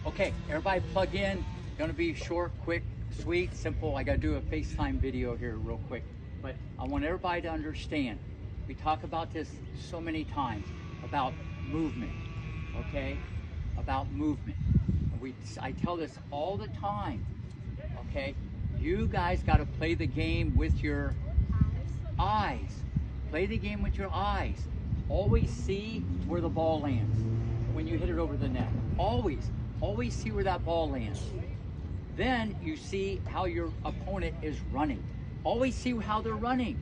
Okay, everybody plug in. Gonna be short, quick, sweet, simple. I gotta do a FaceTime video here real quick. But I want everybody to understand, we talk about this so many times, about movement, okay? About movement. I tell this all the time, okay? You guys gotta play the game with your eyes. Play the game with your eyes. Always see where the ball lands when you hit it over the net. Always see where that ball lands. Then you see how your opponent is running. Always see how they're running.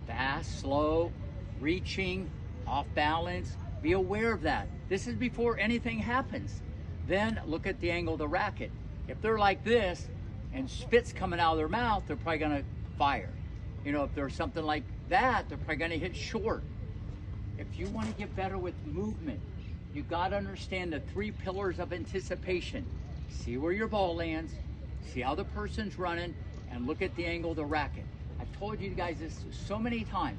Fast, slow, reaching, off balance. Be aware of that. This is before anything happens. Then look at the angle of the racket. If they're like this and spit's coming out of their mouth, they're probably gonna fire. You know, if there's something like that, they're probably gonna hit short. If you want to get better with movement, you got to understand the 3 pillars of anticipation. See where your ball lands, see how the person's running, and look at the angle of the racket. I've told you guys this so many times.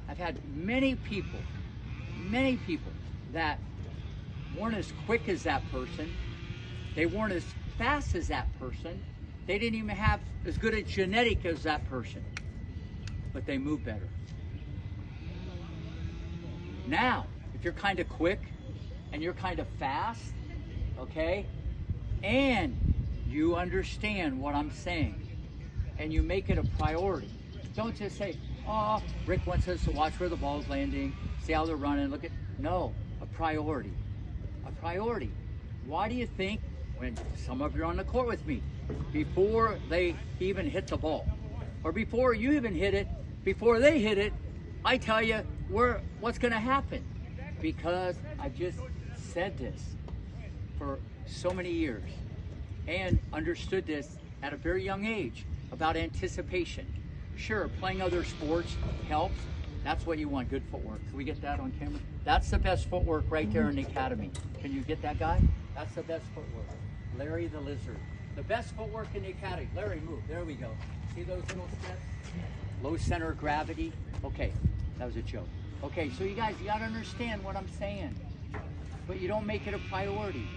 I've had many people that weren't as quick as that person. They weren't as fast as that person. They didn't even have as good a genetic as that person, but they move better. Now, if you're kind of quick and you're kind of fast, okay, and you understand what I'm saying and you make it a priority, don't just say, oh, Rick wants us to watch where the ball's landing, see how they're running, look at, no, a priority. A priority. Why do you think when some of you are on the court with me, before they even hit the ball, or before you even hit it, before they hit it, I tell you what's going to happen? Because I've just said this for so many years and understood this at a very young age about anticipation. Sure, playing other sports helps. That's what you want, good footwork. Can we get that on camera? That's the best footwork right there in the academy. Can you get that guy? That's the best footwork. Larry the Lizard. The best footwork in the academy. Larry, move. There we go. See those little steps? Low center of gravity. Okay, that was a joke. Okay, so you guys, you gotta understand what I'm saying, but you don't make it a priority.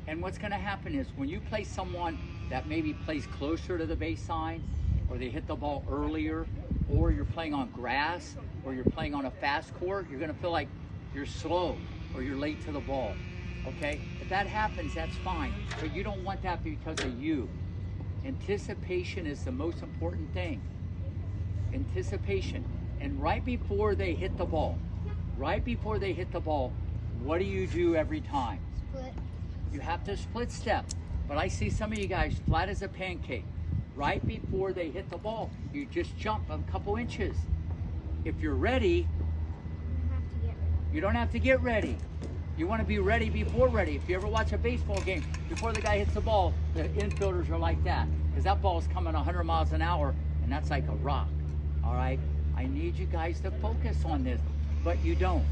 And what's gonna happen is when you play someone that maybe plays closer to the baseline, or they hit the ball earlier, or you're playing on grass, or you're playing on a fast court, you're gonna feel like you're slow or you're late to the ball, okay? If that happens, that's fine, but you don't want that because of you. Anticipation is the most important thing. Anticipation. And right before they hit the ball, what do you do every time? Split. You have to split step. But I see some of you guys flat as a pancake. Right before they hit the ball, you just jump a couple inches. If you're ready, you don't have to get ready. You want to be ready before ready. If you ever watch a baseball game, before the guy hits the ball, the infielders are like that. Because that ball is coming 100 miles an hour, and that's like a rock. All right? I need you guys to focus on this, but you don't.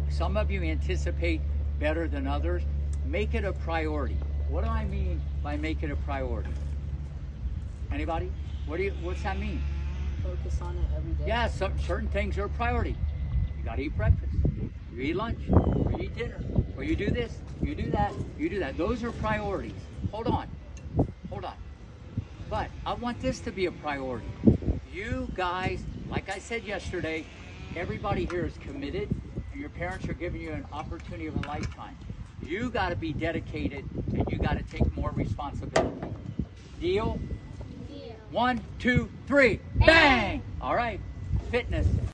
Some of you anticipate better than others. Make it a priority. What do I mean by make it a priority? Anybody? What's that mean? Focus on it every day. Yeah, certain things are a priority. You gotta eat breakfast, you eat lunch, or you eat dinner, or you do this, you do that, you do that. Those are priorities. Hold on. But I want this to be a priority. You guys, like I said yesterday, everybody here is committed, and your parents are giving you an opportunity of a lifetime. You got to be dedicated, and you got to take more responsibility. Deal? Deal. 1, 2, 3, bang! All right, fitness.